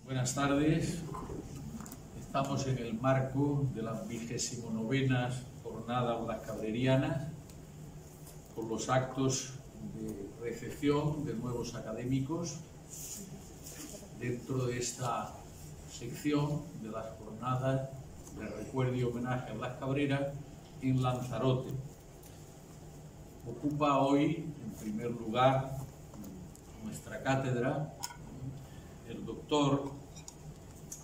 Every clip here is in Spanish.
Buenas tardes. Estamos en el marco de las 29ª Jornadas Blascabrerianas por los actos de recepción de nuevos académicos dentro de esta sección de las jornadas de recuerdo y homenaje a Blas Cabrera en Lanzarote. Ocupa hoy, en primer lugar, nuestra cátedra el doctor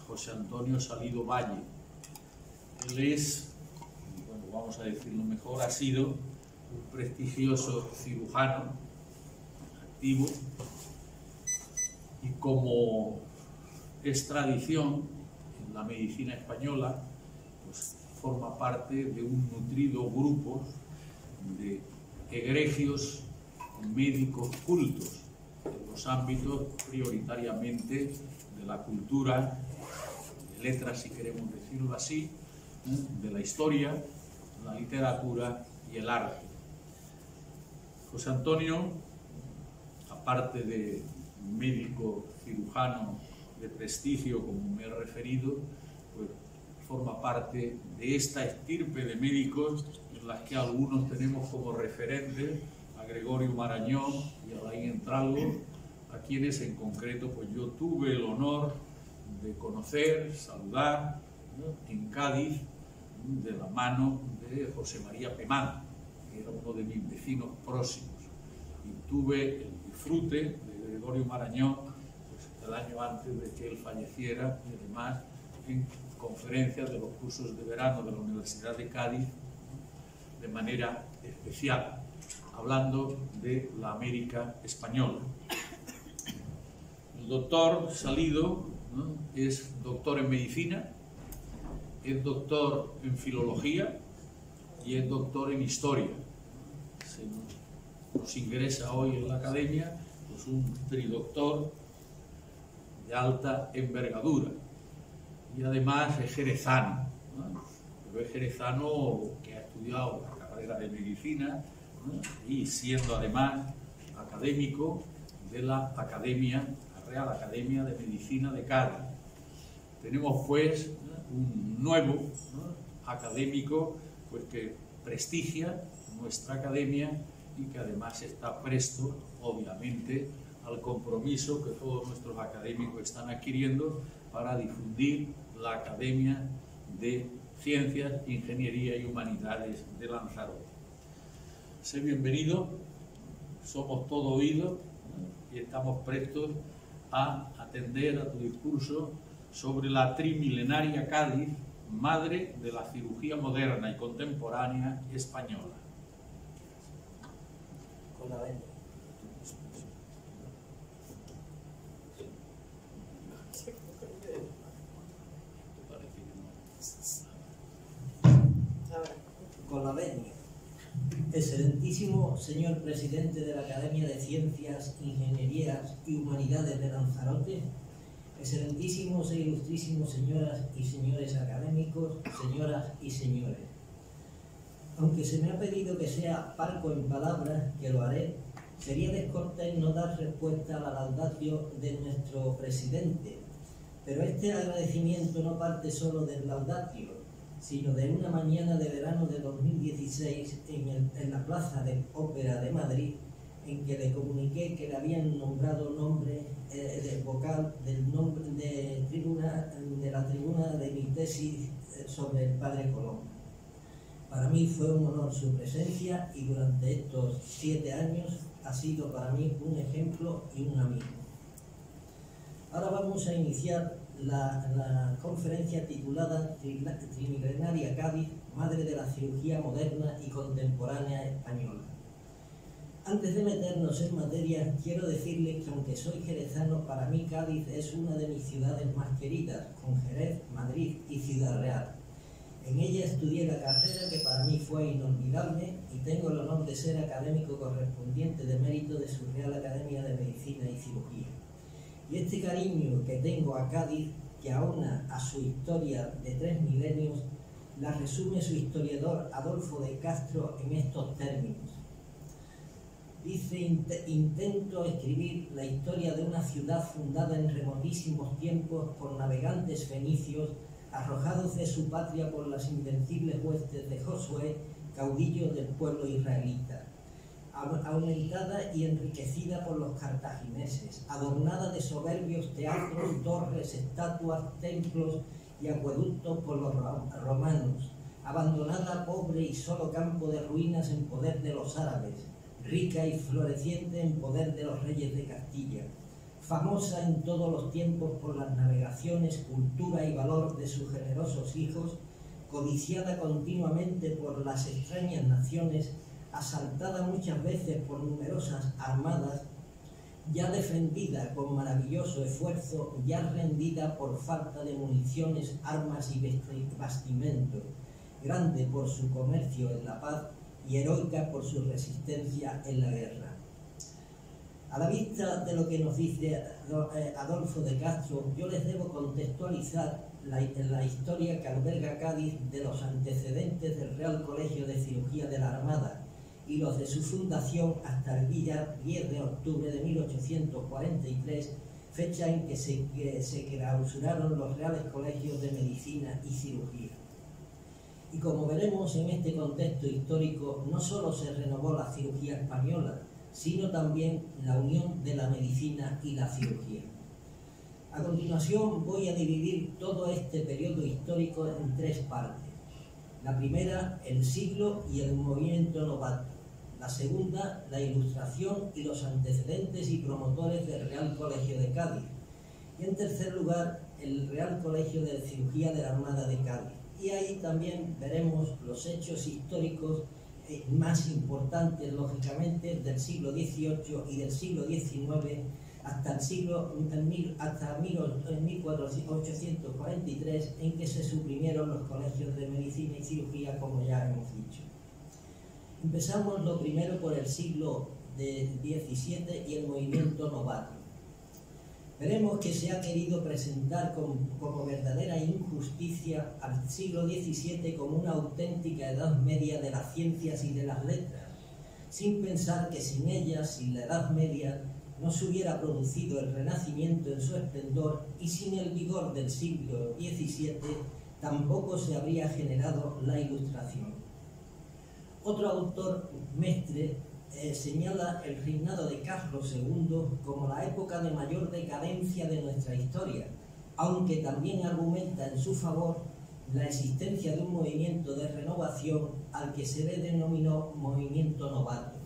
José Antonio Salido Valle. Él es, bueno, vamos a decirlo mejor, ha sido un prestigioso cirujano activo y, como es tradición en la medicina española, pues forma parte de un nutrido grupo de egregios médicos cultos en los ámbitos prioritariamente de la cultura, de letras, si queremos decirlo así, de la historia, la literatura y el arte. José Antonio, aparte de médico cirujano de prestigio, como me he referido, pues forma parte de esta estirpe de médicos en las que algunos tenemos como referentes a Gregorio Marañón y a Laín Entralgo, a quienes en concreto pues yo tuve el honor de conocer, saludar, ¿no?, en Cádiz, de la mano de José María Pemán, que era uno de mis vecinos próximos, y tuve el disfrute de Gregorio Marañón pues, el año antes de que él falleciera, y además en conferencias de los cursos de verano de la Universidad de Cádiz de manera especial, hablando de la América española. El doctor Salido, ¿no?, es doctor en medicina, es doctor en filología y es doctor en historia. Nos ingresa hoy en la academia pues un tridoctor de alta envergadura y además es jerezano, ¿no? Pero es jerezano que ha estudiado la carrera de medicina, ¿no?, y siendo además académico de la Academia, la Real Academia de Medicina de Cádiz. Tenemos pues un nuevo, ¿no?, académico pues que prestigia nuestra academia y que además está presto, obviamente, al compromiso que todos nuestros académicos están adquiriendo para difundir la Academia de Ciencias, Ingeniería y Humanidades de Lanzarote. Sé bienvenido, somos todo oídos, ¿no?, y estamos prestos a atender a tu discurso sobre la trimilenaria Cádiz, madre de la cirugía moderna y contemporánea española. Con la venia. Con la venia. Excelentísimo señor presidente de la Academia de Ciencias, Ingenierías y Humanidades de Lanzarote, excelentísimos e ilustrísimos señoras y señores académicos, señoras y señores. Aunque se me ha pedido que sea parco en palabras, que lo haré, sería descortés no dar respuesta a la laudatio de nuestro presidente, pero este agradecimiento no parte solo del laudatio, sino de una mañana de verano de 2016 en la Plaza de Ópera de Madrid, en que le comuniqué que le habían nombrado nombre del vocal del nombre de la tribuna de mi tesis sobre el padre Colón. Para mí fue un honor su presencia y durante estos 7 años ha sido para mí un ejemplo y un amigo. Ahora vamos a iniciar la conferencia titulada Trimilenaria Cádiz, madre de la cirugía moderna y contemporánea española. Antes de meternos en materia, quiero decirles que aunque soy jerezano, para mí Cádiz es una de mis ciudades más queridas, con Jerez, Madrid y Ciudad Real. En ella estudié la carrera que para mí fue inolvidable y tengo el honor de ser académico correspondiente de mérito de su Real Academia de Medicina y Cirugía. Y este cariño que tengo a Cádiz, que aúna a su historia de 3 milenios, la resume su historiador Adolfo de Castro en estos términos. Dice: intento escribir la historia de una ciudad fundada en remotísimos tiempos por navegantes fenicios, arrojados de su patria por las invencibles huestes de Josué, caudillo del pueblo israelita, aumentada y enriquecida por los cartagineses, adornada de soberbios teatros, torres, estatuas, templos y acueductos por los romanos, abandonada, pobre y solo campo de ruinas en poder de los árabes, rica y floreciente en poder de los reyes de Castilla, famosa en todos los tiempos por las navegaciones, cultura y valor de sus generosos hijos, codiciada continuamente por las extrañas naciones, asaltada muchas veces por numerosas armadas, ya defendida con maravilloso esfuerzo, ya rendida por falta de municiones, armas y bastimento, grande por su comercio en la paz y heroica por su resistencia en la guerra. A la vista de lo que nos dice Adolfo de Castro, yo les debo contextualizar la historia que alberga Cádiz de los antecedentes del Real Colegio de Cirugía de la Armada y los de su fundación hasta el día 10 de octubre de 1843, fecha en que se clausuraron los Reales Colegios de Medicina y Cirugía. Y como veremos en este contexto histórico, no solo se renovó la cirugía española, sino también la unión de la medicina y la cirugía. A continuación voy a dividir todo este periodo histórico en tres partes. La primera, el siglo y el movimiento novato. La segunda, la ilustración y los antecedentes y promotores del Real Colegio de Cádiz. Y en tercer lugar, el Real Colegio de Cirugía de la Armada de Cádiz. Y ahí también veremos los hechos históricos más importantes, lógicamente, del siglo XVIII y del siglo XIX hasta 1843, en que se suprimieron los colegios de medicina y cirugía, como ya hemos dicho. Empezamos lo primero por el siglo XVII y el movimiento novato. Veremos que se ha querido presentar como verdadera injusticia al siglo XVII como una auténtica edad media de las ciencias y de las letras, sin pensar que sin ellas, sin la Edad Media, no se hubiera producido el Renacimiento en su esplendor y sin el vigor del siglo XVII tampoco se habría generado la Ilustración. Otro autor, Mestre, señala el reinado de Carlos II como la época de mayor decadencia de nuestra historia, aunque también argumenta en su favor la existencia de un movimiento de renovación al que se le denominó movimiento novato.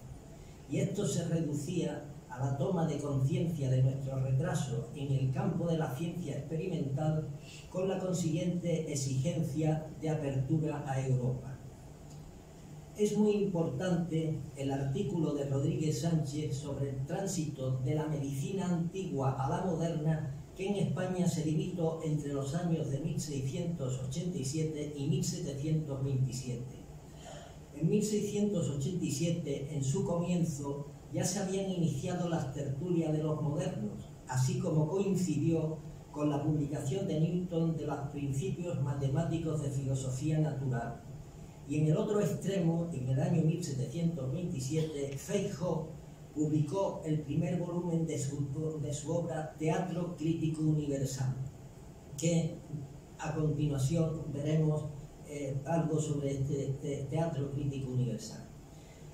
Y esto se reducía a la toma de conciencia de nuestro retraso en el campo de la ciencia experimental, con la consiguiente exigencia de apertura a Europa. Es muy importante el artículo de Rodríguez Sánchez sobre el tránsito de la medicina antigua a la moderna, que en España se limitó entre los años de 1687 y 1727. En 1687, en su comienzo, ya se habían iniciado las tertulias de los modernos, así como coincidió con la publicación de Newton de los principios matemáticos de filosofía natural. Y en el otro extremo, en el año 1727, Feijoo publicó el primer volumen de su obra Teatro Crítico Universal, que a continuación veremos algo sobre este Teatro Crítico Universal.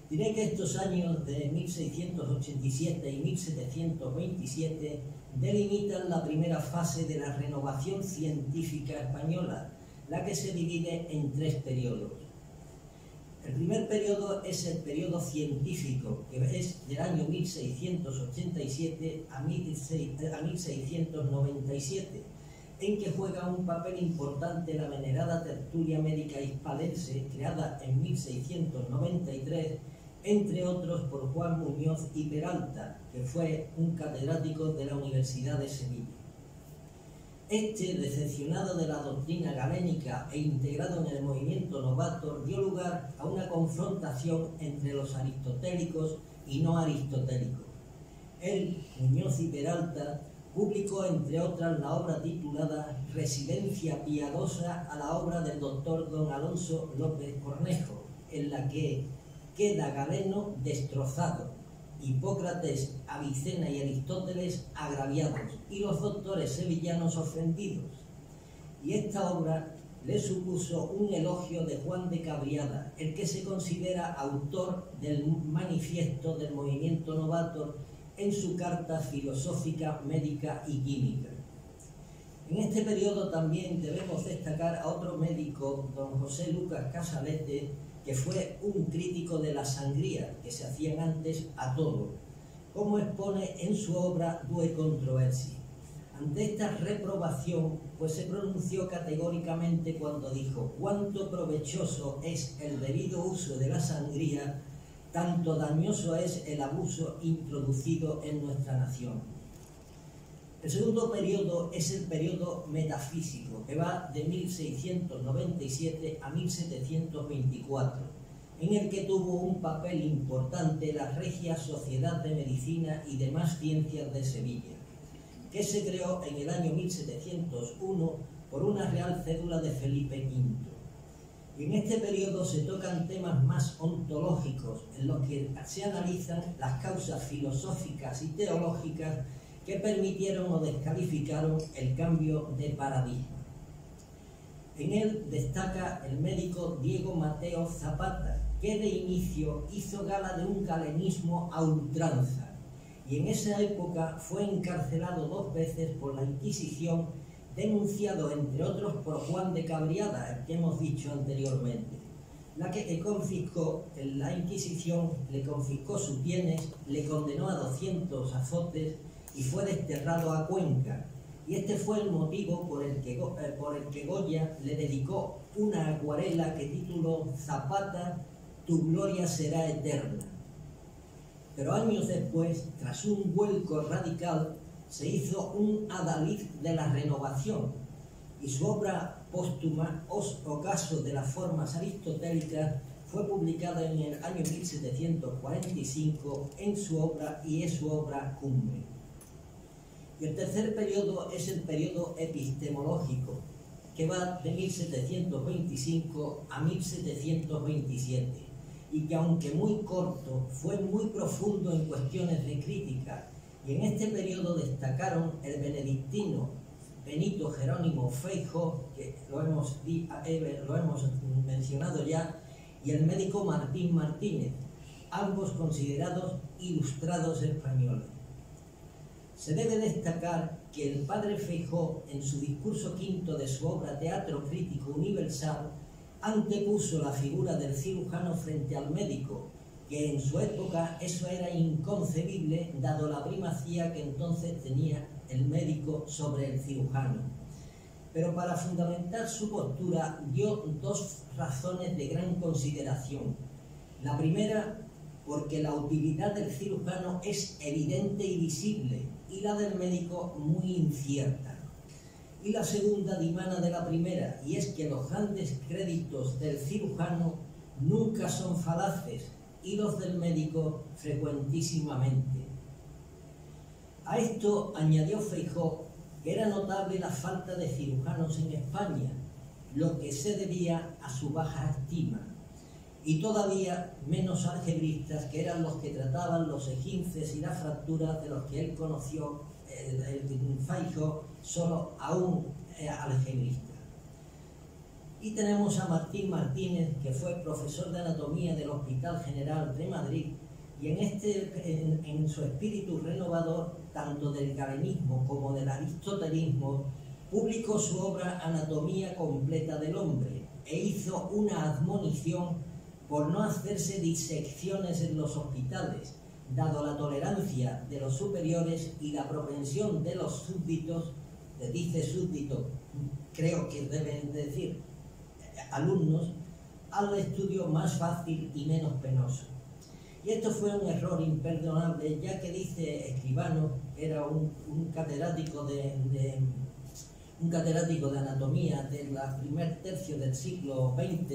Diré que estos años de 1687 y 1727 delimitan la primera fase de la renovación científica española, la que se divide en tres periodos. El primer periodo es el periodo científico, que es del año 1687 a 1697, en que juega un papel importante la venerada tertulia médica hispalense, creada en 1693, entre otros por Juan Muñoz y Peralta, que fue un catedrático de la Universidad de Sevilla. Este, decepcionado de la doctrina galénica e integrado en el movimiento novato, dio lugar a una confrontación entre los aristotélicos y no aristotélicos. Él, Muñoz y Peralta, publicó, entre otras, la obra titulada Residencia Piadosa a la obra del doctor don Alonso López Cornejo, en la que queda Galeno destrozado Hipócrates, Avicena y Aristóteles agraviados, y los doctores sevillanos ofendidos. Y esta obra le supuso un elogio de Juan de Cabriada, el que se considera autor del manifiesto del movimiento novator en su carta filosófica, médica y química. En este periodo también debemos destacar a otro médico, don José Lucas Casalete, que fue un crítico de la sangría que se hacían antes a todo, como expone en su obra Due Controversi. Ante esta reprobación, pues se pronunció categóricamente cuando dijo: cuánto provechoso es el debido uso de la sangría, tanto dañoso es el abuso introducido en nuestra nación. El segundo periodo es el periodo metafísico, que va de 1697 a 1724, en el que tuvo un papel importante la Regia Sociedad de Medicina y demás Ciencias de Sevilla, que se creó en el año 1701 por una real cédula de Felipe V. Y en este periodo se tocan temas más ontológicos, en los que se analizan las causas filosóficas y teológicas que permitieron o descalificaron el cambio de paradigma. En él destaca el médico Diego Mateo Zapata, que de inicio hizo gala de un galenismo a ultranza, y en esa época fue encarcelado 2 veces por la Inquisición, denunciado entre otros por Juan de Cabriada, el que hemos dicho anteriormente, la que le confiscó, la Inquisición le confiscó sus bienes, le condenó a 200 azotes y fue desterrado a Cuenca. Y este fue el motivo por el que Goya le dedicó una acuarela que tituló Zapata, tu gloria será eterna. Pero años después, tras un vuelco radical, se hizo un adalid de la renovación, y su obra póstuma, Ocaso de las formas aristotélicas, fue publicada en el año 1745 en su obra cumbre. Y el tercer periodo es el periodo epistemológico, que va de 1725 a 1727, y que aunque muy corto, fue muy profundo en cuestiones de crítica, y en este periodo destacaron el benedictino Benito Jerónimo Feijoo, que lo hemos mencionado ya, y el médico Martín Martínez, ambos considerados ilustrados españoles. Se debe destacar que el padre Feijoo, en su discurso quinto de su obra Teatro Crítico Universal, antepuso la figura del cirujano frente al médico, que en su época eso era inconcebible, dado la primacía que entonces tenía el médico sobre el cirujano. Pero para fundamentar su postura dio 2 razones de gran consideración. La primera, porque la utilidad del cirujano es evidente y visible, y la del médico muy incierta. Y la segunda dimana de la primera, y es que los grandes créditos del cirujano nunca son falaces, y los del médico frecuentísimamente. A esto añadió Feijoo que era notable la falta de cirujanos en España, lo que se debía a su baja estima, y todavía menos algebristas, que eran los que trataban los esguinces y las fracturas, de los que él conoció, Feijoo, solo a un algebrista. Y tenemos a Martín Martínez, que fue profesor de anatomía del Hospital General de Madrid, y en su espíritu renovador, tanto del galenismo como del aristotelismo, publicó su obra Anatomía completa del hombre, e hizo una admonición por no hacerse disecciones en los hospitales, dado la tolerancia de los superiores y la propensión de los súbditos, se dice súbdito, creo que deben decir alumnos, al estudio más fácil y menos penoso. Y esto fue un error imperdonable, ya que dice Escribano, era un catedrático de anatomía del primer tercio del siglo XX,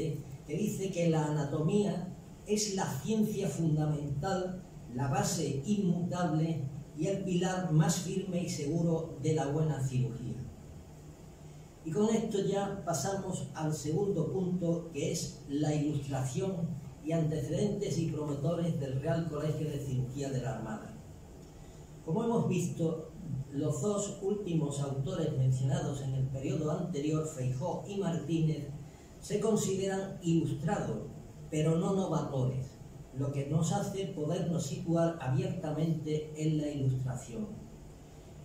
que dice que la anatomía es la ciencia fundamental, la base inmutable y el pilar más firme y seguro de la buena cirugía. Y con esto ya pasamos al segundo punto, que es la ilustración y antecedentes y promotores del Real Colegio de Cirugía de la Armada. Como hemos visto, los dos últimos autores mencionados en el periodo anterior, Feijóo y Martínez, se consideran ilustrados, pero no novatores, lo que nos hace podernos situar abiertamente en la Ilustración.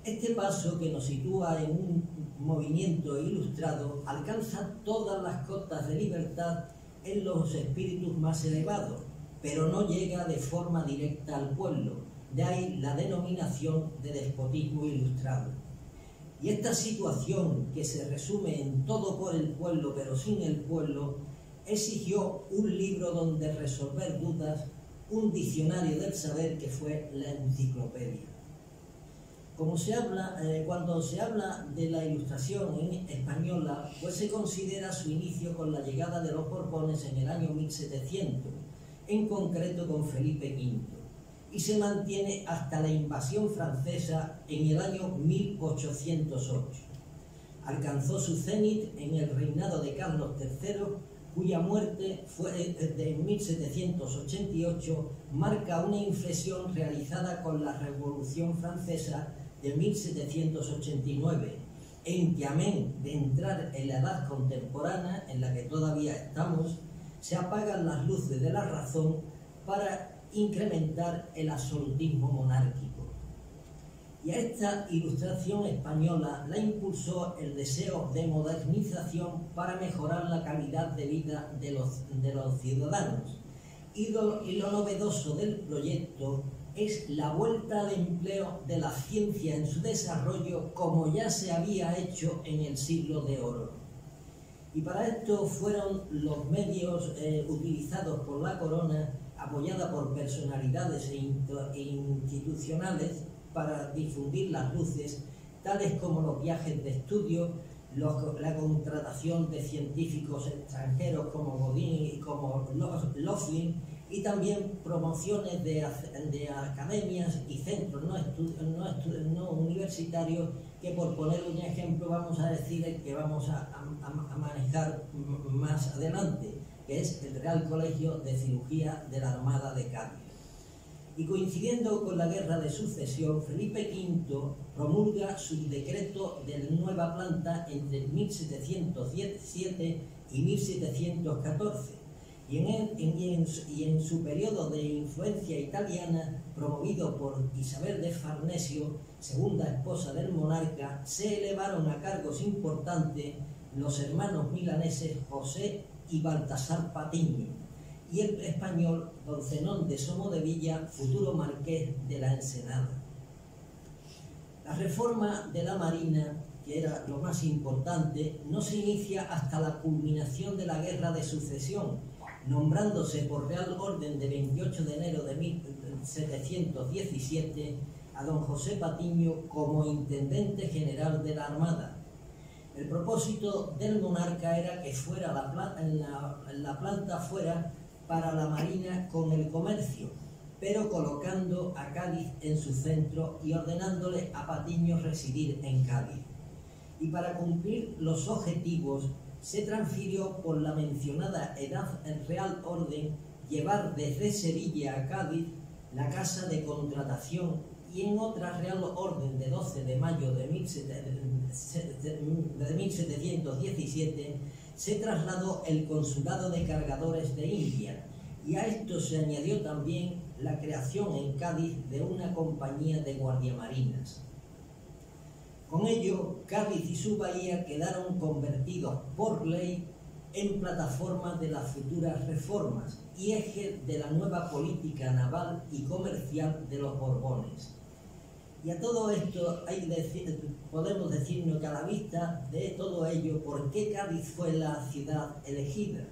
Este paso, que nos sitúa en un movimiento ilustrado, alcanza todas las cotas de libertad en los espíritus más elevados, pero no llega de forma directa al pueblo, de ahí la denominación de despotismo ilustrado. Y esta situación, que se resume en todo por el pueblo pero sin el pueblo, exigió un libro donde resolver dudas, un diccionario del saber que fue la enciclopedia. Cuando se habla de la Ilustración española, pues se considera su inicio con la llegada de los Borbones en el año 1700, en concreto con Felipe V, y se mantiene hasta la invasión francesa en el año 1808. Alcanzó su cenit en el reinado de Carlos III, cuya muerte fue en 1788, marca una inflexión realizada con la Revolución Francesa de 1789, en que, amén de entrar en la edad contemporánea, en la que todavía estamos, se apagan las luces de la razón para incrementar el absolutismo monárquico. Y a esta Ilustración española la impulsó el deseo de modernización para mejorar la calidad de vida de los ciudadanos. Y lo novedoso del proyecto es la vuelta al empleo de la ciencia en su desarrollo, como ya se había hecho en el siglo de oro. Y para esto fueron los medios utilizados por la corona, apoyada por personalidades e institucionales, para difundir las luces, tales como los viajes de estudio, la contratación de científicos extranjeros como Godin y como Loughlin, y también promociones de academias y centros no universitarios, que, por poner un ejemplo, vamos a decir el que vamos a manejar más adelante, que es el Real Colegio de Cirugía de la Armada de Cádiz. Y coincidiendo con la Guerra de Sucesión, Felipe V promulga su decreto de nueva planta entre 1717 y 1714, y en su periodo de influencia italiana, promovido por Isabel de Farnesio, segunda esposa del monarca, se elevaron a cargos importantes los hermanos milaneses José y Baltasar Patiño, y el español don Zenón de Somodevilla, futuro marqués de la Ensenada. La reforma de la Marina, que era lo más importante, no se inicia hasta la culminación de la Guerra de Sucesión, nombrándose por Real Orden de 28 de enero de 1717 a don José Patiño como Intendente General de la Armada. El propósito del monarca era que fuera la planta fuera para la Marina con el comercio, pero colocando a Cádiz en su centro y ordenándole a Patiño residir en Cádiz. Y para cumplir los objetivos, se transfirió por la mencionada edad en Real Orden llevar desde Sevilla a Cádiz la Casa de Contratación, y en otra Real Orden de 12 de mayo de 1717 se trasladó el Consulado de Cargadores de India, y a esto se añadió también la creación en Cádiz de una compañía de guardiamarinas. Con ello, Cádiz y su bahía quedaron convertidos por ley en plataforma de las futuras reformas y eje de la nueva política naval y comercial de los Borbones. Y a todo esto podemos decirnos que, a la vista de todo ello, ¿por qué Cádiz fue la ciudad elegida?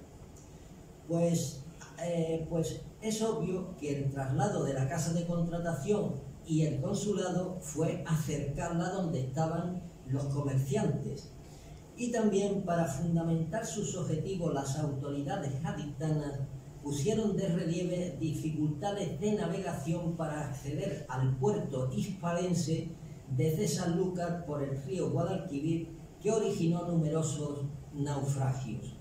Pues es obvio que el traslado de la Casa de Contratación y el consulado fue acercarla donde estaban los comerciantes, y también, para fundamentar sus objetivos, las autoridades gaditanas pusieron de relieve dificultades de navegación para acceder al puerto hispalense desde Sanlúcar por el río Guadalquivir, que originó numerosos naufragios.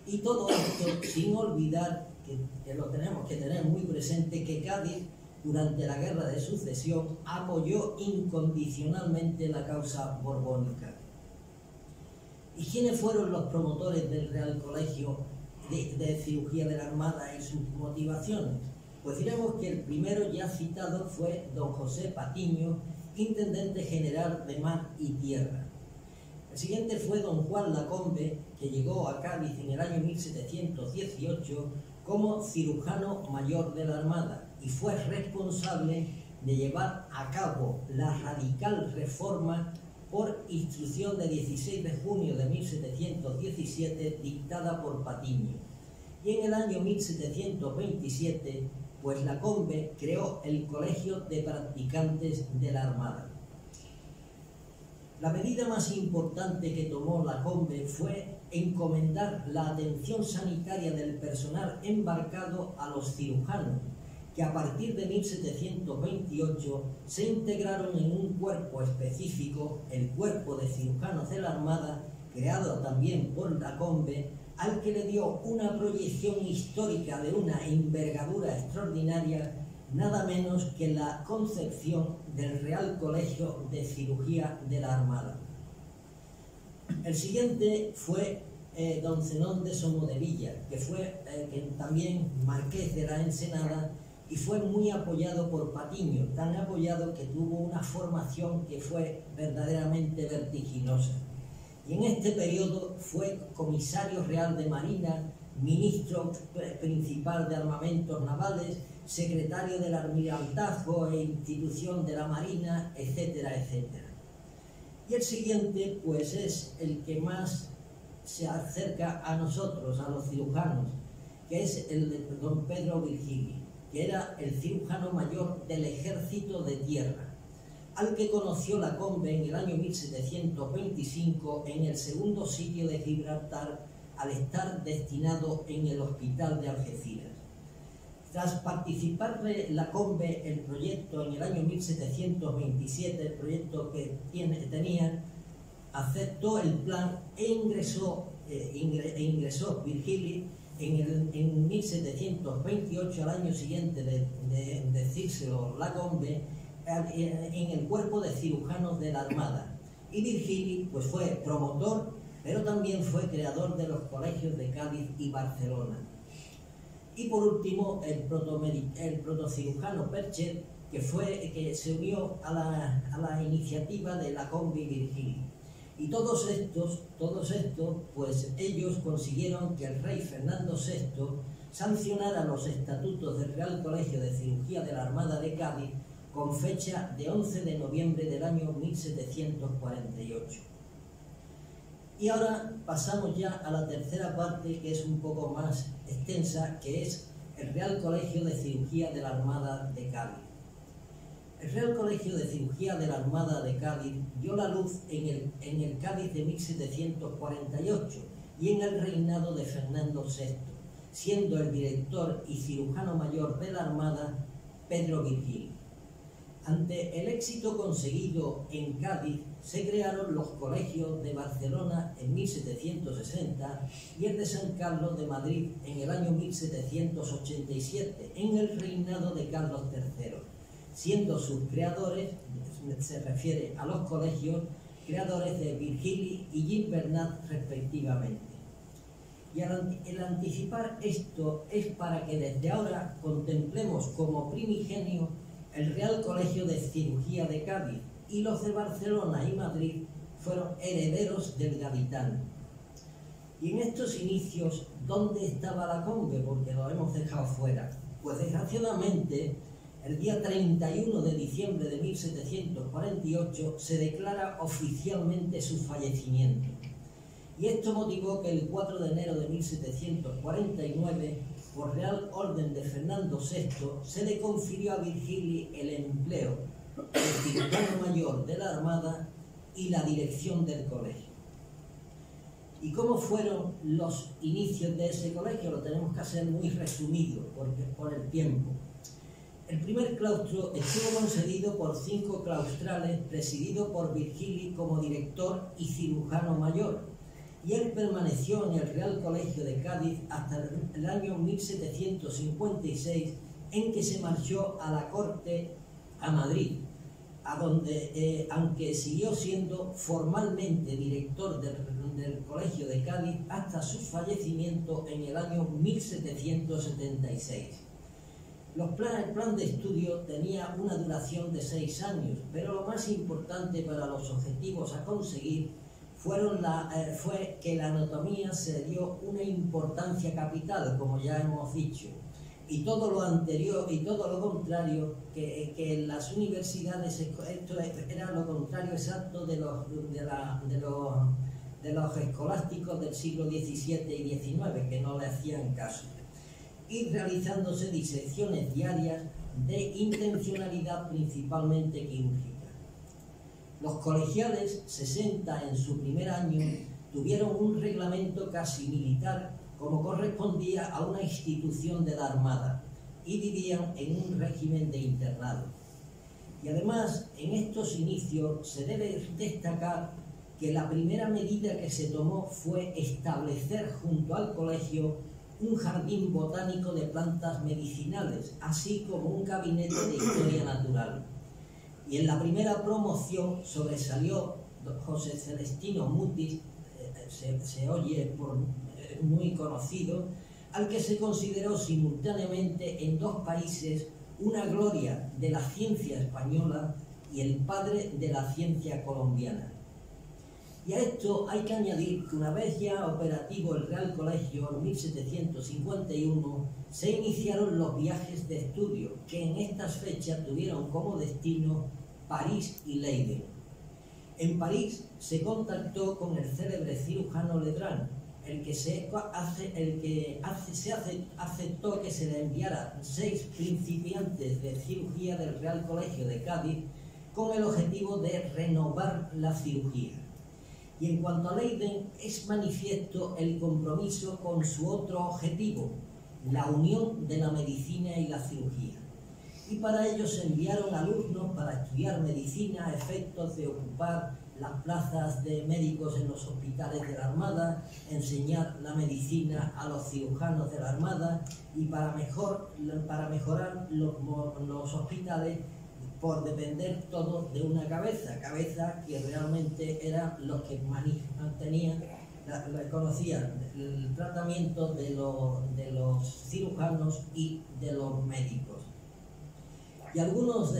Y todo esto sin olvidar que lo tenemos que tener muy presente, que Cádiz, durante la Guerra de Sucesión, apoyó incondicionalmente la causa borbónica. ¿Y quiénes fueron los promotores del Real Colegio de Cirugía de la Armada y sus motivaciones? Pues diremos que el primero ya citado fue don José Patiño, intendente general de Mar y Tierra. El siguiente fue don Juan Lacombe, que llegó a Cádiz en el año 1718 como cirujano mayor de la Armada y fue responsable de llevar a cabo la radical reforma por instrucción de 16 de junio de 1717 dictada por Patiño. Y en el año 1727, pues Lacombe creó el Colegio de Practicantes de la Armada. La medida más importante que tomó Lacombe fue encomendar la atención sanitaria del personal embarcado a los cirujanos, que a partir de 1728 se integraron en un cuerpo específico, el Cuerpo de Cirujanos de la Armada, creado también por Lacombe, al que le dio una proyección histórica de una envergadura extraordinaria, nada menos que la concepción del Real Colegio de Cirugía de la Armada. El siguiente fue don Zenón de Somodevilla, que fue también marqués de la Ensenada, y fue muy apoyado por Patiño, tan apoyado que tuvo una formación que fue verdaderamente vertiginosa. Y en este periodo fue comisario real de Marina, ministro principal de armamentos navales, secretario del Almirantazgo e institución de la Marina, etcétera, etcétera. Y el siguiente, pues, es el que más se acerca a nosotros, a los cirujanos, que es el de don Pedro Virgili, que era el cirujano mayor del Ejército de Tierra, al que conoció Lacombe en el año 1725 en el segundo sitio de Gibraltar, al estar destinado en el Hospital de Algeciras. Tras participar de Lacombe el proyecto en el año 1727, el proyecto que tenía, aceptó el plan e ingresó Virgili en 1728, al año siguiente de decírselo Lacombe, en el Cuerpo de Cirujanos de la Armada. Y Virgili pues fue promotor, pero también fue creador de los colegios de Cádiz y Barcelona. Y por último, el protocirujano Perchet, que se unió a la iniciativa de Lacombe y Virgili. Y todos estos, pues ellos consiguieron que el rey Fernando VI sancionara los estatutos del Real Colegio de Cirugía de la Armada de Cádiz con fecha de 11 de noviembre del año 1748. Y ahora pasamos ya a la tercera parte, que es un poco más extensa, que es el Real Colegio de Cirugía de la Armada de Cádiz. El Real Colegio de Cirugía de la Armada de Cádiz dio la luz en el Cádiz de 1748 y en el reinado de Fernando VI, siendo el director y cirujano mayor de la Armada Pedro Virgili. Ante el éxito conseguido en Cádiz, se crearon los colegios de Barcelona en 1760 y el de San Carlos de Madrid en el año 1787, en el reinado de Carlos III, siendo sus creadores, se refiere a los colegios, creadores de Virgili y Gimbernat respectivamente. Y el anticipar esto es para que desde ahora contemplemos como primigenio el Real Colegio de Cirugía de Cádiz, y los de Barcelona y Madrid fueron herederos del gaditano. Y en estos inicios, ¿dónde estaba Lacombe? Porque lo hemos dejado fuera. Pues desgraciadamente, el día 31 de diciembre de 1748 se declara oficialmente su fallecimiento. Y esto motivó que el 4 de enero de 1749, por real orden de Fernando VI, se le confirió a Virgili el empleo de cirujano mayor de la Armada y la dirección del colegio. ¿Y cómo fueron los inicios de ese colegio? Lo tenemos que hacer muy resumido por el tiempo. El primer claustro estuvo concedido por 5 claustrales, presidido por Virgili como director y cirujano mayor, y él permaneció en el Real Colegio de Cádiz hasta el año 1756, en que se marchó a la corte a Madrid, a donde, aunque siguió siendo formalmente director del Colegio de Cádiz hasta su fallecimiento en el año 1776. El plan de estudio tenía una duración de 6 años, pero lo más importante para los objetivos a conseguir fue que la anatomía se dio una importancia capital, como ya hemos dicho, y todo lo anterior y todo lo contrario, que en las universidades esto era lo contrario exacto de los escolásticos del siglo XVII y XIX, que no le hacían caso, y realizándose disecciones diarias de intencionalidad principalmente quirúrgica. Los colegiales, 60 en su primer año, tuvieron un reglamento casi militar, como correspondía a una institución de la Armada, y vivían en un régimen de internado. Y además, en estos inicios se debe destacar que la primera medida que se tomó fue establecer junto al colegio un jardín botánico de plantas medicinales, así como un gabinete de historia natural. Y en la primera promoción sobresalió José Celestino Mutis, se oye por muy conocido, al que se consideró simultáneamente en 2 países una gloria de la ciencia española y el padre de la ciencia colombiana. Y a esto hay que añadir que una vez ya operativo el Real Colegio en 1751, se iniciaron los viajes de estudio, que en estas fechas tuvieron como destino París y Leiden. En París se contactó con el célebre cirujano Lebrun, el que aceptó que se le enviara 6 principiantes de cirugía del Real Colegio de Cádiz con el objetivo de renovar la cirugía. Y en cuanto a Leiden, es manifiesto el compromiso con su otro objetivo, la unión de la medicina y la cirugía. Y para ello se enviaron alumnos para estudiar medicina a efectos de ocupar las plazas de médicos en los hospitales de la Armada, enseñar la medicina a los cirujanos de la Armada y para mejorar los hospitales por depender todo de una cabeza que realmente eran los que conocían el tratamiento de los cirujanos y de los médicos. Y algunos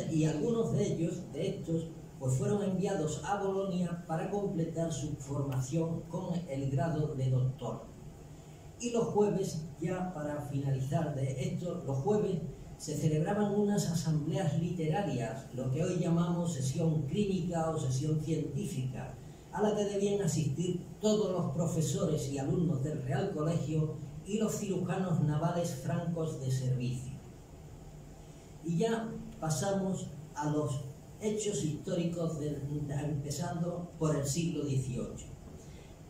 de estos pues fueron enviados a Bolonia para completar su formación con el grado de doctor. Y los jueves, ya para finalizar de esto, los jueves se celebraban unas asambleas literarias, lo que hoy llamamos sesión clínica o sesión científica, a la que debían asistir todos los profesores y alumnos del Real Colegio y los cirujanos navales francos de servicio. Y ya pasamos a los hechos históricos, empezando por el siglo XVIII.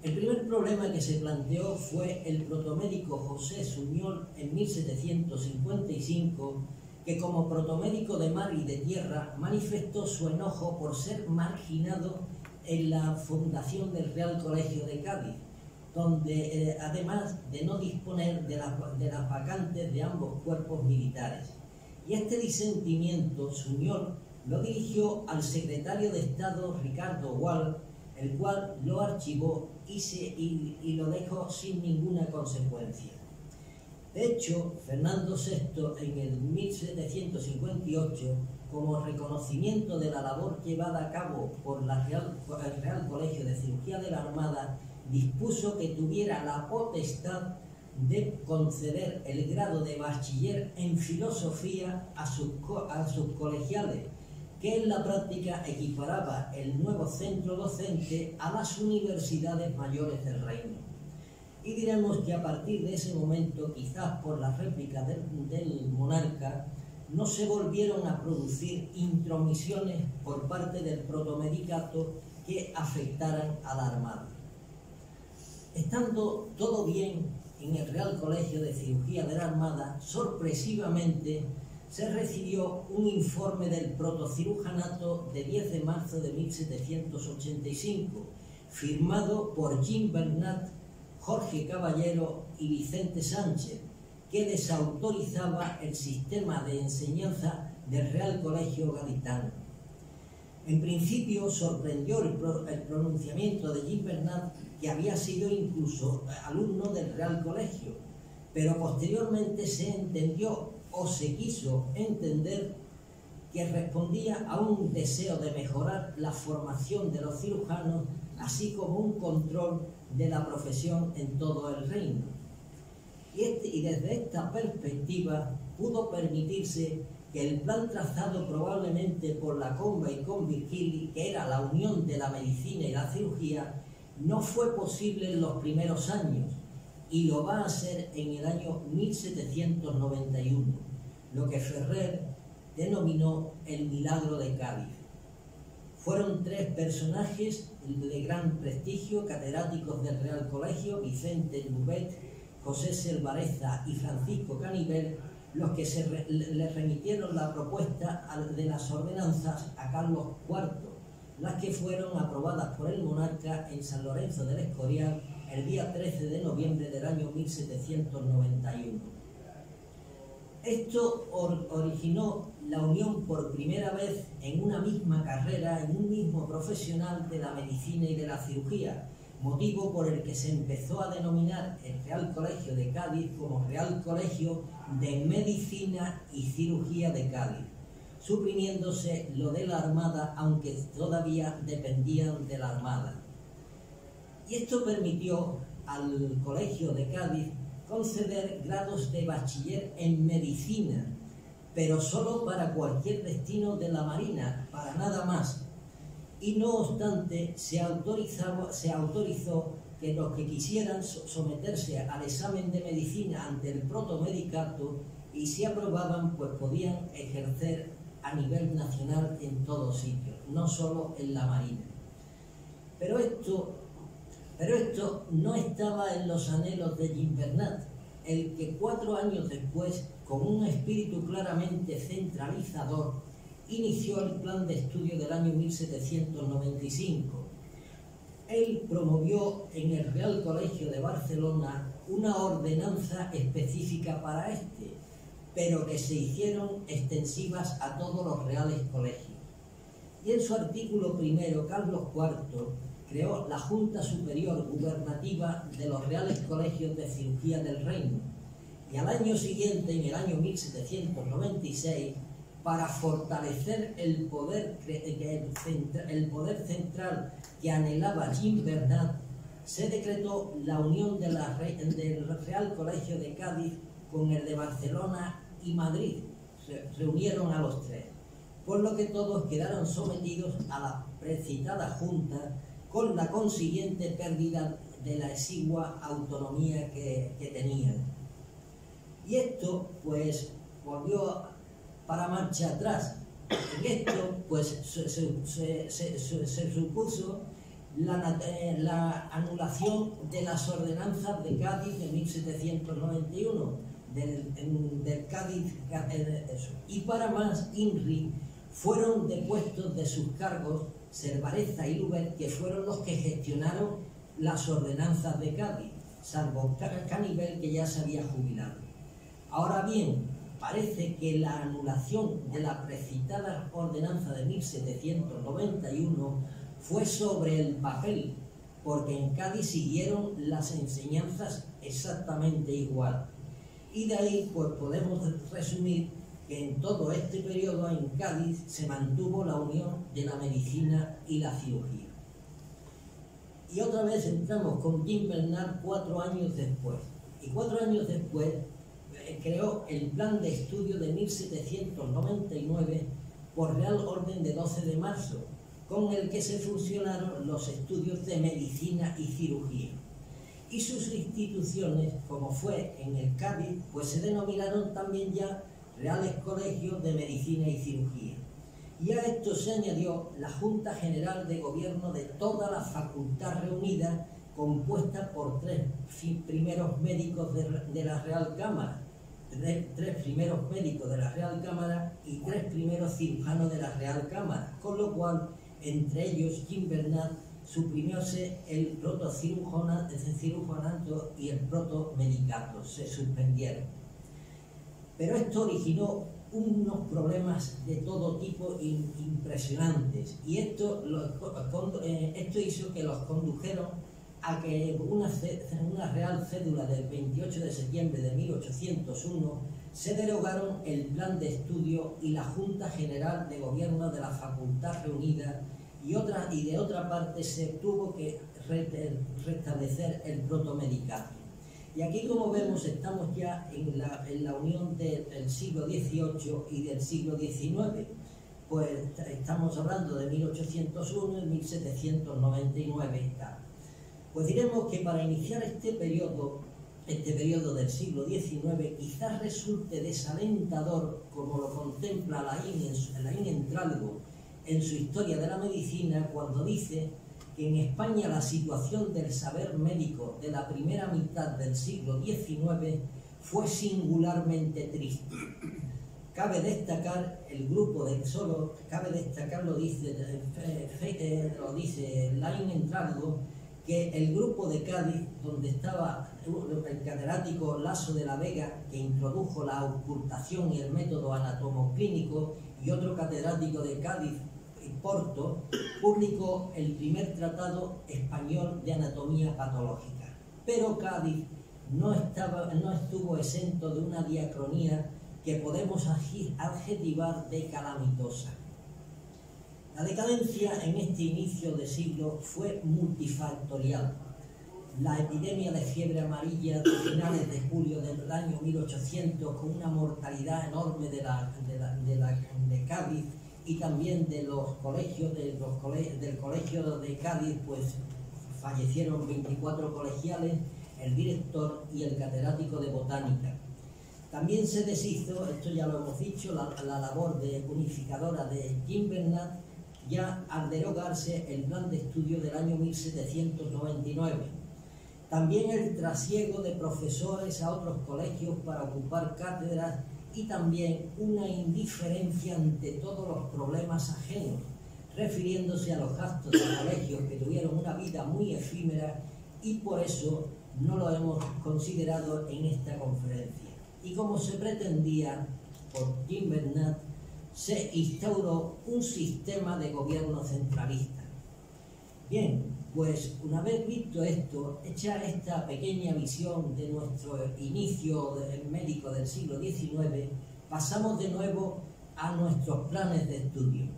El primer problema que se planteó fue el protomédico José Suñol en 1755, que como protomédico de mar y de tierra manifestó su enojo por ser marginado en la fundación del Real Colegio de Cádiz, donde además de no disponer de las vacantes de ambos cuerpos militares. Y este disentimiento Suñol lo dirigió al secretario de Estado Ricardo Gual, el cual lo archivó y lo dejó sin ninguna consecuencia. De hecho, Fernando VI en el 1758, como reconocimiento de la labor llevada a cabo por el Real Colegio de Cirugía de la Armada, dispuso que tuviera la potestad de conceder el grado de bachiller en filosofía a sus colegiales, que en la práctica equiparaba el nuevo centro docente a las universidades mayores del reino. Y diremos que a partir de ese momento, quizás por la réplica del monarca, no se volvieron a producir intromisiones por parte del protomedicato que afectaran a la Armada. Estando todo bien en el Real Colegio de Cirugía de la Armada, sorpresivamente se recibió un informe del protocirujanato de 10 de marzo de 1785, firmado por Gimbernat, Jorge Caballero y Vicente Sánchez, que desautorizaba el sistema de enseñanza del Real Colegio Gaditano. En principio sorprendió el pronunciamiento de Gimbernat, que había sido incluso alumno del Real Colegio, pero posteriormente se entendió o se quiso entender que respondía a un deseo de mejorar la formación de los cirujanos, así como un control de la profesión en todo el reino. Y desde esta perspectiva pudo permitirse que el plan trazado probablemente por Lacombe y con Virgili, que era la unión de la medicina y la cirugía, no fue posible en los primeros años, y lo va a ser en el año 1791, lo que Ferrer denominó el milagro de Cádiz. Fueron 3 personajes de gran prestigio, catedráticos del Real Colegio, Vicente Lubet, José Selvareza y Francisco Canivel, los que le remitieron la propuesta de las ordenanzas a Carlos IV, las que fueron aprobadas por el monarca en San Lorenzo del Escorial el día 13 de noviembre del año 1791. Esto originó la unión por primera vez en una misma carrera, en un mismo profesional de la medicina y de la cirugía, motivo por el que se empezó a denominar el Real Colegio de Cádiz como Real Colegio de Medicina y Cirugía de Cádiz, suprimiéndose lo de la Armada, aunque todavía dependían de la Armada. Y esto permitió al Colegio de Cádiz conceder grados de bachiller en medicina, pero solo para cualquier destino de la Marina, para nada más. Y no obstante, se autorizó que los que quisieran someterse al examen de medicina ante el protomedicato, y si aprobaban, pues podían ejercer a nivel nacional en todos sitios, no solo en la Marina. Pero esto no estaba en los anhelos de Gimbernat, el que 4 años después, con un espíritu claramente centralizador, inició el plan de estudio del año 1795. Él promovió en el Real Colegio de Barcelona una ordenanza específica para este, pero que se hicieron extensivas a todos los reales colegios. Y en su artículo primero, Carlos IV creó la Junta Superior Gubernativa de los Reales Colegios de Cirugía del Reino, y al año siguiente, en el año 1796, para fortalecer el poder central que anhelaba Gimbernat, se decretó la unión del Real Colegio de Cádiz con el de Barcelona y Madrid. Se reunieron a los 3, por lo que todos quedaron sometidos a la precitada Junta, con la consiguiente pérdida de la exigua autonomía que tenían. Y esto, pues, volvió para marcha atrás. En esto, pues, se supuso la anulación de las ordenanzas de Cádiz de 1791, del Cádiz, y para más, INRI fueron depuestos de sus cargos Selvareza y Lubet, que fueron los que gestionaron las ordenanzas de Cádiz, salvo Canivel, que ya se había jubilado. Ahora bien, parece que la anulación de la precitada ordenanza de 1791 fue sobre el papel, porque en Cádiz siguieron las enseñanzas exactamente igual. Y de ahí, pues, podemos resumir que en todo este periodo en Cádiz se mantuvo la unión de la medicina y la cirugía. Y otra vez entramos con Gimbernat 4 años después. Y 4 años después creó el plan de estudio de 1799 por Real Orden de 12 de marzo, con el que se fusionaron los estudios de medicina y cirugía. Y sus instituciones, como fue en el Cádiz, pues se denominaron también ya Reales Colegios de Medicina y Cirugía. Y a esto se añadió la Junta General de Gobierno de toda la facultad reunida, compuesta por 3 primeros médicos de la Real Cámara, 3 primeros médicos de la Real Cámara y 3 primeros cirujanos de la Real Cámara, con lo cual, entre ellos, Gimbernat suprimióse el protocirujanato y el protomedicato, se suspendieron. Pero esto originó unos problemas de todo tipo impresionantes, y esto hizo que los condujeron a que una real cédula del 28 de septiembre de 1801 se derogaron el plan de estudio y la Junta General de Gobierno de la Facultad reunida, y de otra parte se tuvo que restablecer el protomedicato. Y aquí, como vemos, estamos ya en la unión del siglo XVIII y del siglo XIX, pues estamos hablando de 1801 y 1799 y tal. Pues diremos que para iniciar este periodo del siglo XIX quizás resulte desalentador, como lo contempla Laín Entralgo en su Historia de la Medicina, cuando dice que en España la situación del saber médico de la primera mitad del siglo XIX fue singularmente triste. Cabe destacar lo dice Laín Entralgo, que el grupo de Cádiz, donde estaba el catedrático Laso de la Vega, que introdujo la auscultación y el método anatomoclínico, y otro catedrático de Cádiz, Porto, publicó el primer tratado español de anatomía patológica. Pero Cádiz no estuvo exento de una diacronía que podemos adjetivar de calamitosa. La decadencia en este inicio de siglo fue multifactorial. La epidemia de fiebre amarilla de finales de julio del año 1800, con una mortalidad enorme de Cádiz, y también de los colegios, del colegio de Cádiz, pues fallecieron 24 colegiales, el director y el catedrático de botánica. También se deshizo, esto ya lo hemos dicho, la labor unificadora de Gimbernat, ya al derogarse el plan de estudio del año 1799. También el trasiego de profesores a otros colegios para ocupar cátedras, y también una indiferencia ante todos los problemas ajenos, refiriéndose a los gastos de colegios que tuvieron una vida muy efímera, y por eso no lo hemos considerado en esta conferencia. Y como se pretendía por Gimbernat, se instauró un sistema de gobierno centralista. Bien, pues una vez visto esto, hecha esta pequeña visión de nuestro inicio médico del siglo XIX, pasamos de nuevo a nuestros planes de estudio,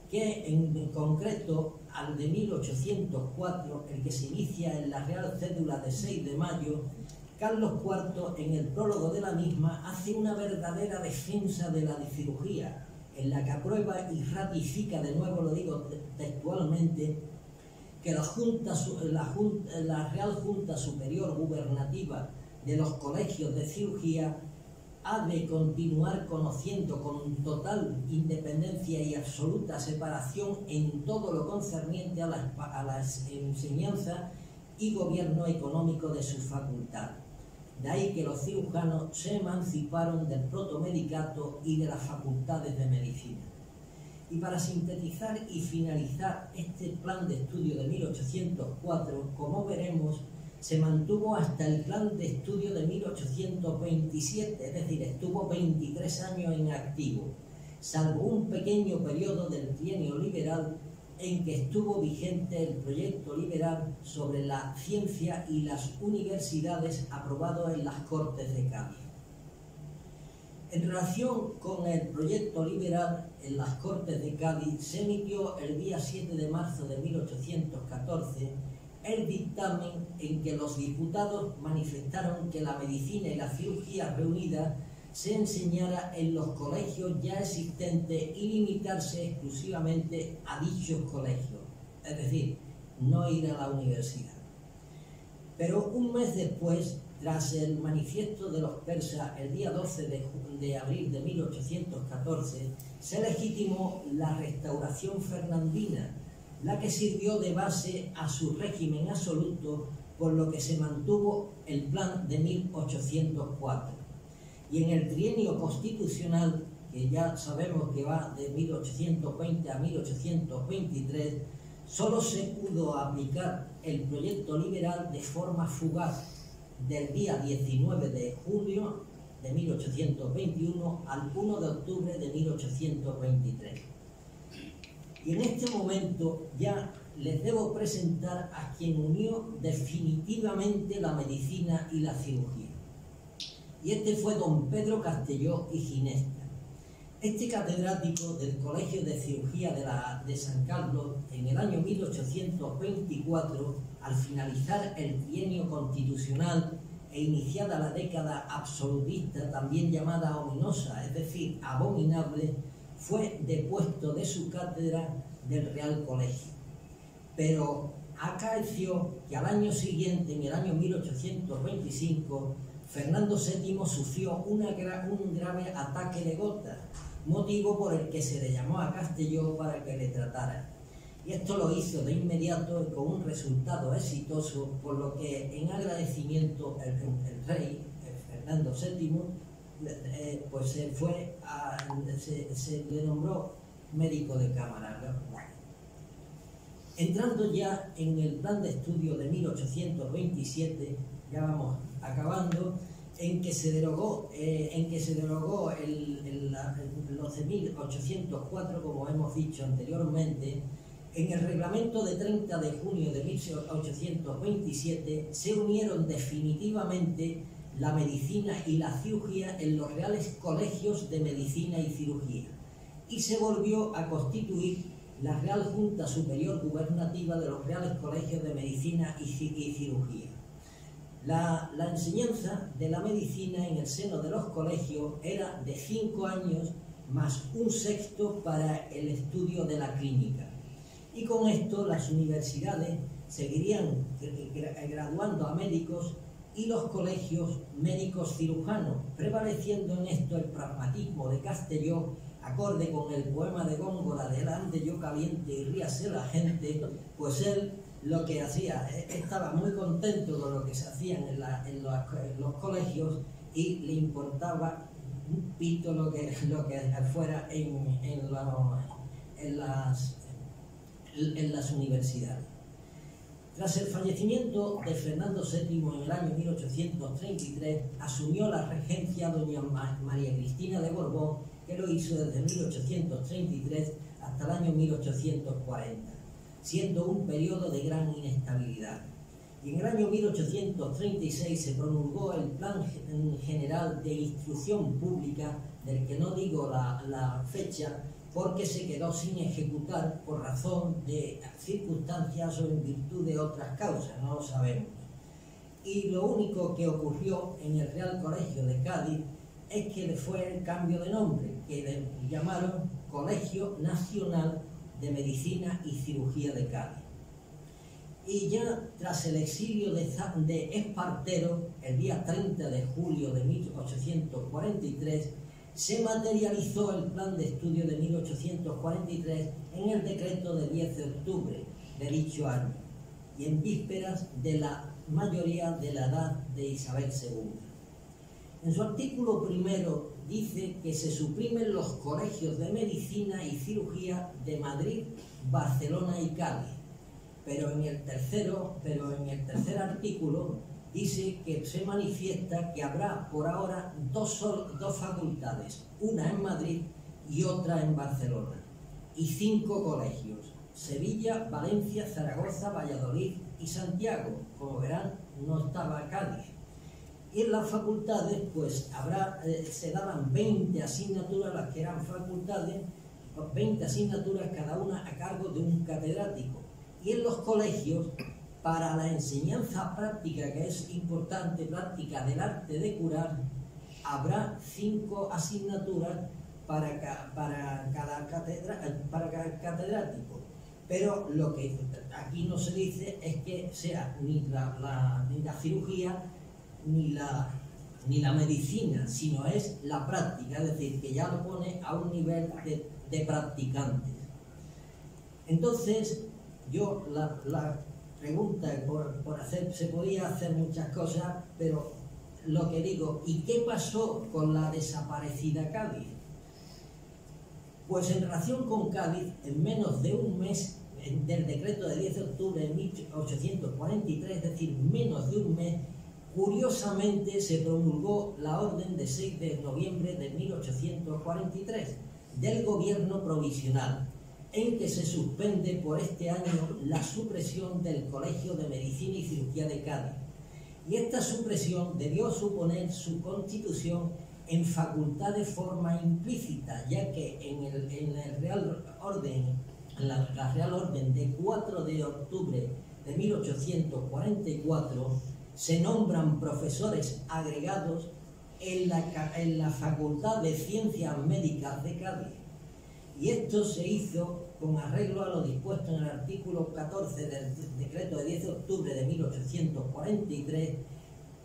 que en concreto al de 1804, el que se inicia en la Real Cédula de 6 de mayo, Carlos IV, en el prólogo de la misma, hace una verdadera defensa de la cirugía, en la que aprueba y ratifica, de nuevo lo digo textualmente, que la Real Junta Superior Gubernativa de los colegios de cirugía ha de continuar conociendo con total independencia y absoluta separación en todo lo concerniente a la enseñanza y gobierno económico de su facultad. De ahí que los cirujanos se emanciparon del protomedicato y de las facultades de medicina. Y para sintetizar y finalizar este plan de estudio de 1804, como veremos, se mantuvo hasta el plan de estudio de 1827, es decir, estuvo 23 años en activo, salvo un pequeño periodo del trienio liberal en que estuvo vigente el proyecto liberal sobre la ciencia y las universidades aprobado en las Cortes de Cádiz. En relación con el proyecto liberal en las Cortes de Cádiz, se emitió el día 7 de marzo de 1814 el dictamen en que los diputados manifestaron que la medicina y la cirugía reunidas se enseñara en los colegios ya existentes y limitarse exclusivamente a dichos colegios, es decir, no ir a la universidad. Pero un mes después, tras el manifiesto de los persas, el día 12 de abril de 1814, se legitimó la restauración fernandina, la que sirvió de base a su régimen absoluto, por lo que se mantuvo el plan de 1804. Y en el trienio constitucional, que ya sabemos que va de 1820 a 1823, solo se pudo aplicar el proyecto liberal de forma fugaz del día 19 de junio de 1821 al 1 de octubre de 1823. Y en este momento ya les debo presentar a quien unió definitivamente la medicina y la cirugía. Y este fue don Pedro Castelló y Ginesta. Este catedrático del Colegio de Cirugía de San Carlos, en el año 1824, al finalizar el trienio constitucional e iniciada la década absolutista, también llamada ominosa, es decir, abominable, fue depuesto de su cátedra del Real Colegio. Pero acaeció que al año siguiente, en el año 1825, Fernando VII sufrió un grave ataque de gota, motivo por el que se le llamó a Castelló para que le tratara. Y esto lo hizo de inmediato y con un resultado exitoso, por lo que en agradecimiento el rey, Fernando VII, pues se le nombró médico de cámara. Entrando ya en el plan de estudio de 1827, ya vamos acabando, en que se derogó los de 1804, como hemos dicho anteriormente. En el reglamento de 30 de junio de 1827 se unieron definitivamente la medicina y la cirugía en los reales colegios de medicina y cirugía, y se volvió a constituir la Real Junta Superior Gubernativa de los reales colegios de medicina y cirugía. La enseñanza de la medicina en el seno de los colegios era de 5 años más un sexto para el estudio de la clínica. Y con esto las universidades seguirían graduando a médicos y los colegios médicos cirujanos, prevaleciendo en esto el pragmatismo de Castelló, acorde con el poema de Góngora de "Ande yo caliente y ríase la gente", pues él lo que hacía, estaba muy contento con lo que se hacían en los colegios y le importaba un pito lo que fuera en las universidades. Tras el fallecimiento de Fernando VII en el año 1833, asumió la regencia doña María Cristina de Borbón, que lo hizo desde 1833 hasta el año 1840, siendo un periodo de gran inestabilidad. Y en el año 1836 se promulgó el Plan General de Instrucción Pública, del que no digo la fecha, porque se quedó sin ejecutar por razón de circunstancias o en virtud de otras causas, no lo sabemos. Y lo único que ocurrió en el Real Colegio de Cádiz es que le fue el cambio de nombre, que le llamaron Colegio Nacional de Medicina y Cirugía de Cádiz. Y ya tras el exilio de Espartero, el día 30 de julio de 1843, se materializó el plan de estudio de 1843 en el decreto de 10 de octubre de dicho año, y en vísperas de la mayoría de la edad de Isabel II. En su artículo primero dice que se suprimen los colegios de medicina y cirugía de Madrid, Barcelona y Cádiz, pero en el tercer artículo dice que se manifiesta que habrá por ahora dos facultades, una en Madrid y otra en Barcelona, y 5 colegios: Sevilla, Valencia, Zaragoza, Valladolid y Santiago. Como verán, no estaba Cádiz. Y en las facultades, pues se daban 20 asignaturas, las que eran facultades, 20 asignaturas cada una a cargo de un catedrático. Y en los colegios, para la enseñanza práctica, que es importante, práctica del arte de curar, habrá 5 asignaturas para cada catedrático. Pero lo que aquí no se dice es que sea ni la cirugía ni la medicina, sino es la práctica, es decir, que ya lo pone a un nivel de practicantes. Entonces, yo la pregunta por hacer, se podía hacer muchas cosas, pero lo que digo, ¿y qué pasó con la desaparecida Cádiz? Pues en relación con Cádiz, en menos de un mes, del decreto de 10 de octubre de 1843, es decir, menos de un mes, curiosamente se promulgó la orden de 6 de noviembre de 1843 del gobierno provisional, en que se suspende por este año la supresión del Colegio de Medicina y Cirugía de Cádiz. Y esta supresión debió suponer su constitución en facultad de forma implícita, ya que en la Real Orden de 4 de octubre de 1844 se nombran profesores agregados en la Facultad de Ciencias Médicas de Cádiz. Y esto se hizo con arreglo a lo dispuesto en el artículo 14 del decreto de 10 de octubre de 1843,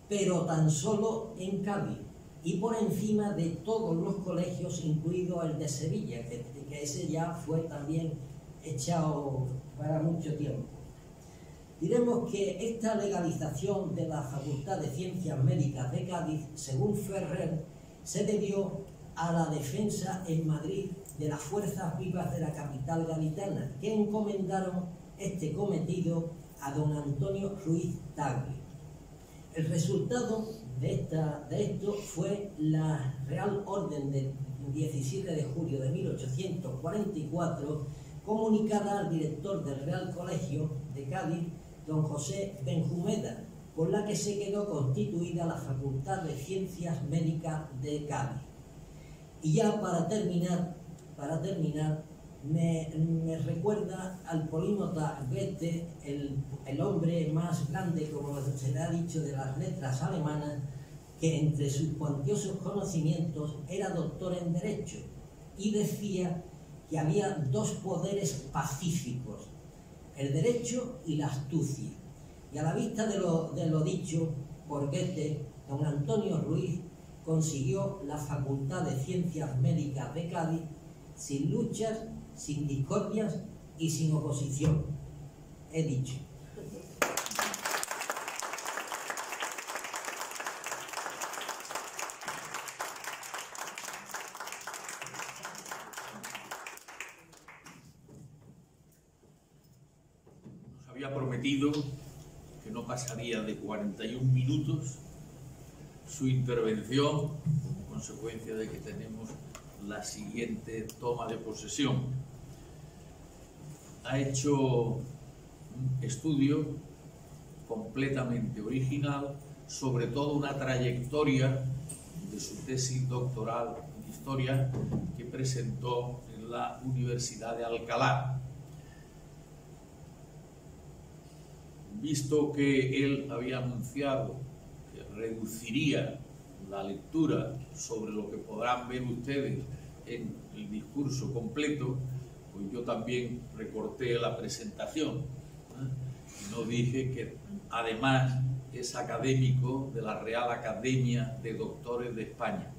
pero tan solo en Cádiz y por encima de todos los colegios, incluido el de Sevilla, que ese ya fue también echado para mucho tiempo. Diremos que esta legalización de la Facultad de Ciencias Médicas de Cádiz, según Ferrer, se debió a la defensa en Madrid de las fuerzas vivas de la capital gaditana, que encomendaron este cometido a don Antonio Ruiz Tagle. El resultado de esto fue la Real Orden del 17 de julio de 1844, comunicada al director del Real Colegio de Cádiz, don José Benjumeda, por la que se quedó constituida la Facultad de Ciencias Médicas de Cádiz. Y ya para terminar, me recuerda al polímata Goethe, el hombre más grande, como se le ha dicho, de las letras alemanas, que entre sus cuantiosos conocimientos era doctor en Derecho, y decía que había dos poderes pacíficos, el derecho y la astucia. Y a la vista de lo dicho por Goethe, don Antonio Ruiz consiguió la Facultad de Ciencias Médicas de Cádiz sin luchas, sin discordias y sin oposición. He dicho. Nos había prometido que no pasaría de 41 minutos su intervención, como consecuencia de que tenemos la siguiente toma de posesión. Ha hecho un estudio completamente original, sobre todo una trayectoria de su tesis doctoral en Historia que presentó en la Universidad de Alcalá. Visto que él había anunciado que reduciría la lectura sobre lo que podrán ver ustedes en el discurso completo, pues yo también recorté la presentación, y no dije que además es académico de la Real Academia de Doctores de España.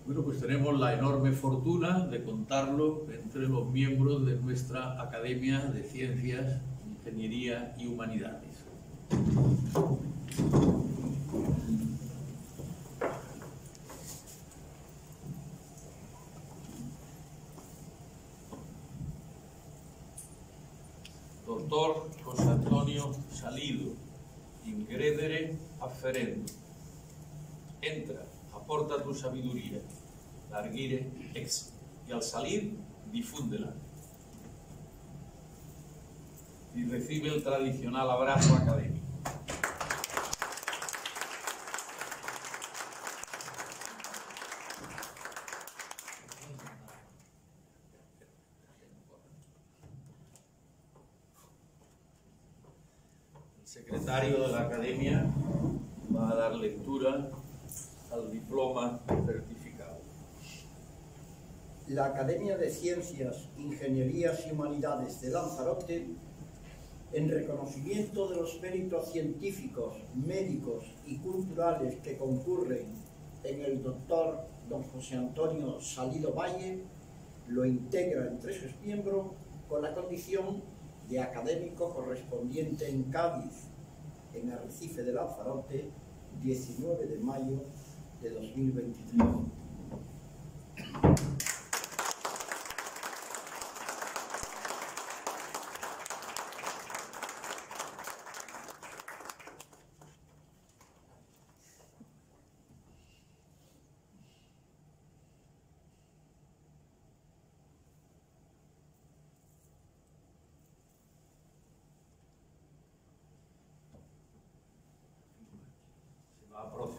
Bueno, pues tenemos la enorme fortuna de contarlo entre los miembros de nuestra Academia de Ciencias, Ingeniería y Humanidades. Doctor José Antonio Salido, ingredere afferendo. Entra, aporta tu sabiduría, largire ex, y al salir, difúndela. Y recibe el tradicional abrazo académico. El secretario de la Academia va a dar lectura al diploma certificado. La Academia de Ciencias, Ingenierías y Humanidades de Lanzarote, en reconocimiento de los méritos científicos, médicos y culturales que concurren en el doctor don José Antonio Salido Valle, lo integra entre sus miembros con la condición de académico correspondiente en Cádiz, en Arrecife de Lanzarote, 19 de mayo de 2023.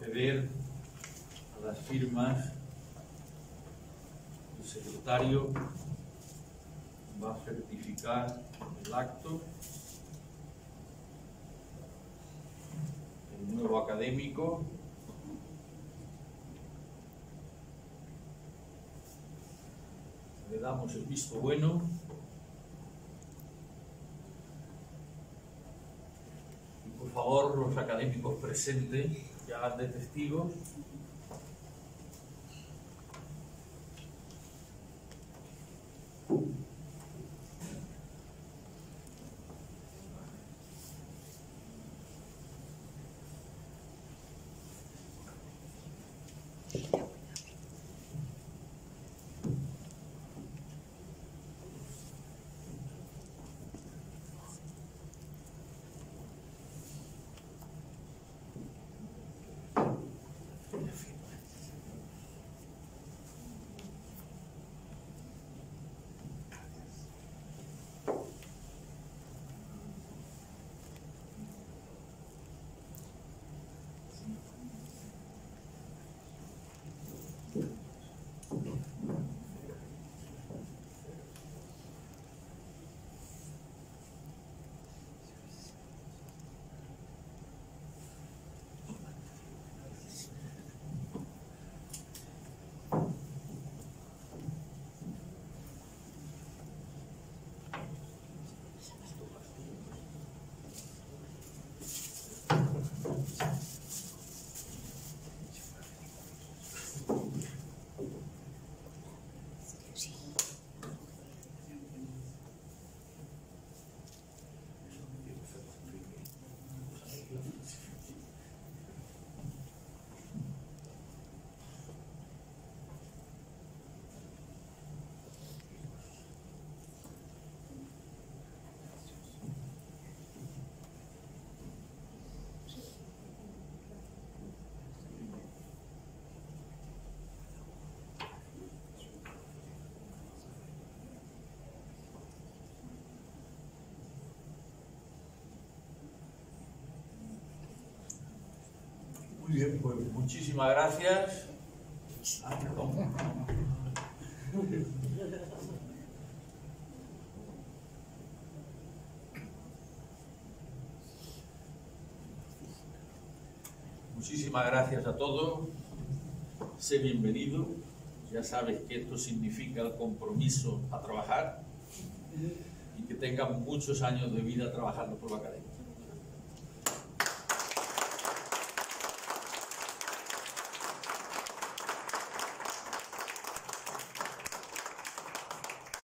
proceder a las firmas. El secretario va a certificar el acto. El nuevo académico. Le damos el visto bueno. Y por favor, los académicos presentes que hagan de testigos. Muy bien, pues muchísimas gracias. Perdón. Muchísimas gracias a todos. Sé bienvenido. Ya sabes que esto significa el compromiso a trabajar y que tengan muchos años de vida trabajando por la academia.